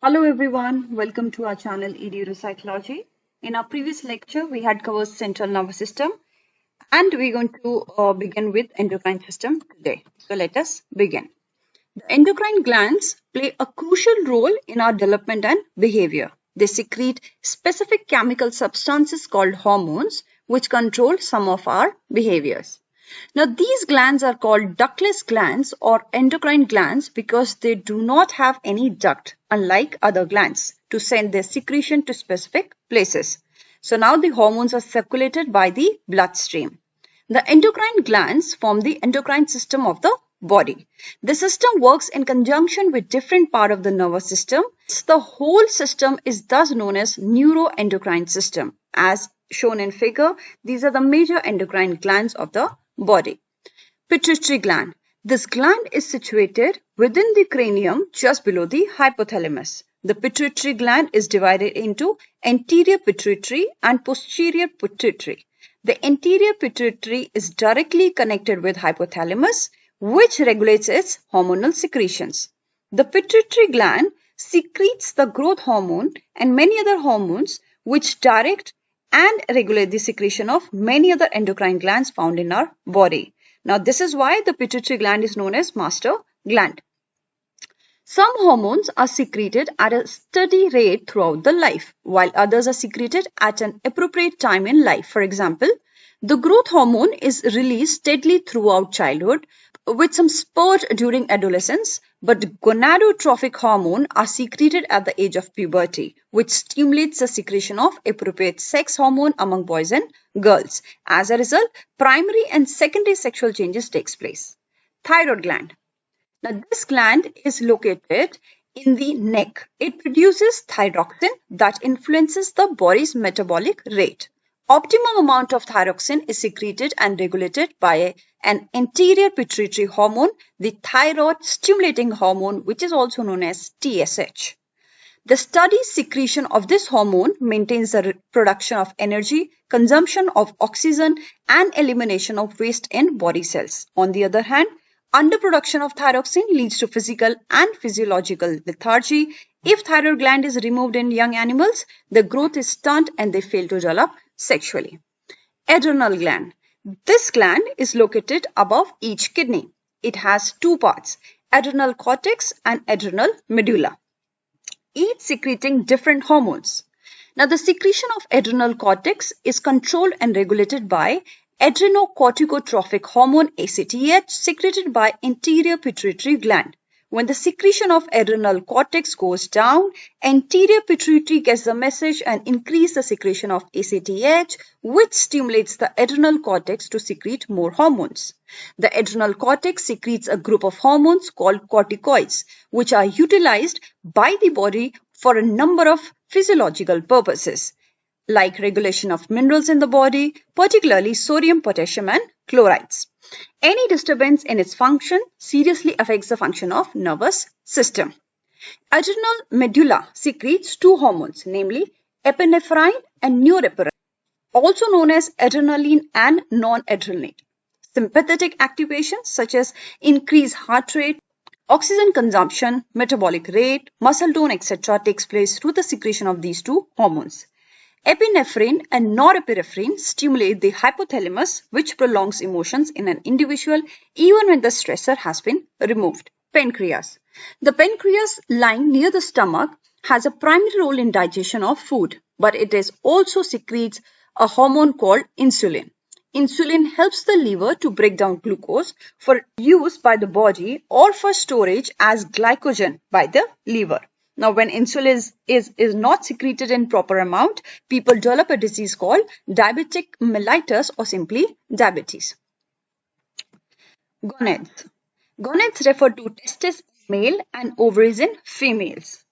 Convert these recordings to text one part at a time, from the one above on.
Hello everyone, welcome to our channel EduPsychology. In our previous lecture, we had covered central nervous system and we're going to begin with endocrine system today. So let us begin. The endocrine glands play a crucial role in our development and behavior. They secrete specific chemical substances called hormones which control some of our behaviors. Now, these glands are called ductless glands or endocrine glands because they do not have any duct, unlike other glands, to send their secretion to specific places. So now the hormones are circulated by the bloodstream. The endocrine glands form the endocrine system of the body. The system works in conjunction with different part of the nervous system. The whole system is thus known as neuroendocrine system. As shown in figure, these are the major endocrine glands of the body. Pituitary gland. This gland is situated within the cranium just below the hypothalamus. The pituitary gland is divided into anterior pituitary and posterior pituitary. The anterior pituitary is directly connected with hypothalamus, which regulates its hormonal secretions. The pituitary gland secretes the growth hormone and many other hormones which direct and regulate the secretion of many other endocrine glands found in our body. Now, this is why the pituitary gland is known as master gland. Some hormones are secreted at a steady rate throughout the life, while others are secreted at an appropriate time in life. For example, the growth hormone is released steadily throughout childhood with some spurt during adolescence, but gonadotrophic hormone are secreted at the age of puberty, which stimulates the secretion of appropriate sex hormone among boys and girls. As a result, primary and secondary sexual changes takes place. Thyroid gland. Now, this gland is located in the neck. It produces thyroxine that influences the body's metabolic rate. Optimum amount of thyroxine is secreted and regulated by an anterior pituitary hormone, the thyroid stimulating hormone, which is also known as TSH. The steady secretion of this hormone maintains the production of energy, consumption of oxygen, and elimination of waste in body cells. On the other hand, underproduction of thyroxine leads to physical and physiological lethargy. If thyroid gland is removed in young animals, the growth is stunted and they fail to develop sexually. Adrenal gland. This gland is located above each kidney. It has two parts, adrenal cortex and adrenal medulla, each secreting different hormones. Now, the secretion of adrenal cortex is controlled and regulated by adrenocorticotropic hormone ACTH secreted by anterior pituitary gland. When the secretion of adrenal cortex goes down, anterior pituitary gets the message and increase the secretion of ACTH, which stimulates the adrenal cortex to secrete more hormones. The adrenal cortex secretes a group of hormones called corticoids, which are utilized by the body for a number of physiological purposes, like regulation of minerals in the body, particularly sodium, potassium, and chlorides. Any disturbance in its function seriously affects the function of nervous system. Adrenal medulla secretes two hormones, namely epinephrine and norepinephrine, also known as adrenaline and noradrenaline. Sympathetic activation such as increased heart rate, oxygen consumption, metabolic rate, muscle tone, etc. takes place through the secretion of these two hormones. Epinephrine and norepinephrine stimulate the hypothalamus, which prolongs emotions in an individual even when the stressor has been removed. Pancreas. The pancreas lying near the stomach has a primary role in digestion of food, but it is also secretes a hormone called insulin. Insulin helps the liver to break down glucose for use by the body or for storage as glycogen by the liver. Now, when insulin is not secreted in proper amount, people develop a disease called diabetic mellitus or simply diabetes. Gonads. Gonads refer to testes in male and ovaries in females.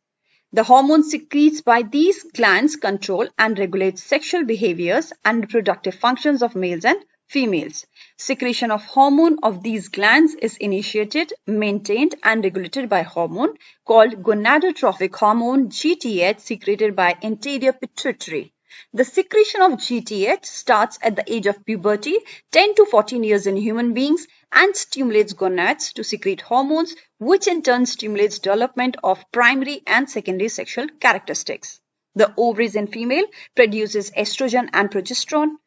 The hormones secreted by these glands control and regulate sexual behaviors and reproductive functions of males and females. Secretion of hormone of these glands is initiated, maintained, and regulated by hormone called gonadotrophic hormone GTH secreted by anterior pituitary. The secretion of GTH starts at the age of puberty, 10 to 14 years in human beings, and stimulates gonads to secrete hormones, which in turn stimulates development of primary and secondary sexual characteristics. The ovaries in female produces estrogen and progesterone.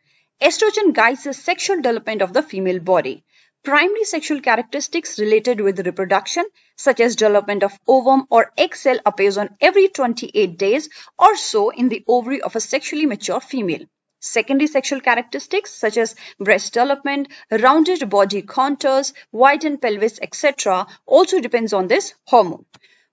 Estrogen guides the sexual development of the female body. Primary sexual characteristics related with reproduction, such as development of ovum or egg cell, appears on every 28 days or so in the ovary of a sexually mature female. Secondary sexual characteristics such as breast development, rounded body contours, widened pelvis, etc. also depends on this hormone.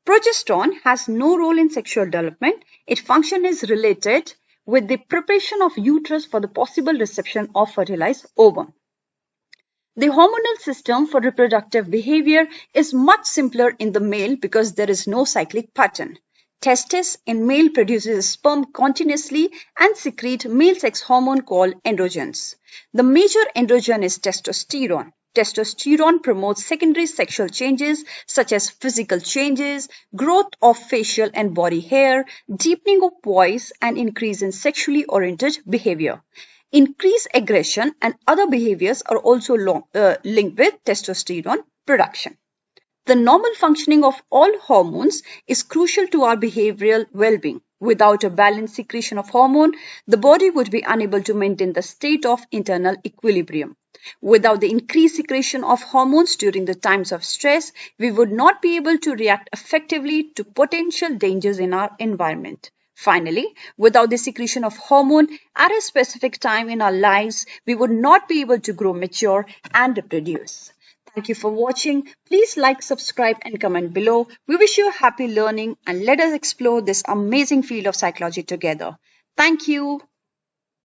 Progesterone has no role in sexual development. Its function is related with the preparation of uterus for the possible reception of fertilized ovum. The hormonal system for reproductive behavior is much simpler in the male because there is no cyclic pattern. Testis in male produces sperm continuously and secrete male sex hormone called androgens. The major androgen is testosterone. Testosterone promotes secondary sexual changes such as physical changes, growth of facial and body hair, deepening of voice, and increase in sexually oriented behavior. Increased aggression and other behaviors are also linked with testosterone production. The normal functioning of all hormones is crucial to our behavioral well-being. Without a balanced secretion of hormone, the body would be unable to maintain the state of internal equilibrium. Without the increased secretion of hormones during the times of stress, we would not be able to react effectively to potential dangers in our environment. Finally, without the secretion of hormone at a specific time in our lives, we would not be able to grow mature and reproduce. Thank you for watching. Please like, subscribe, and comment below. We wish you happy learning and let us explore this amazing field of psychology together. Thank you.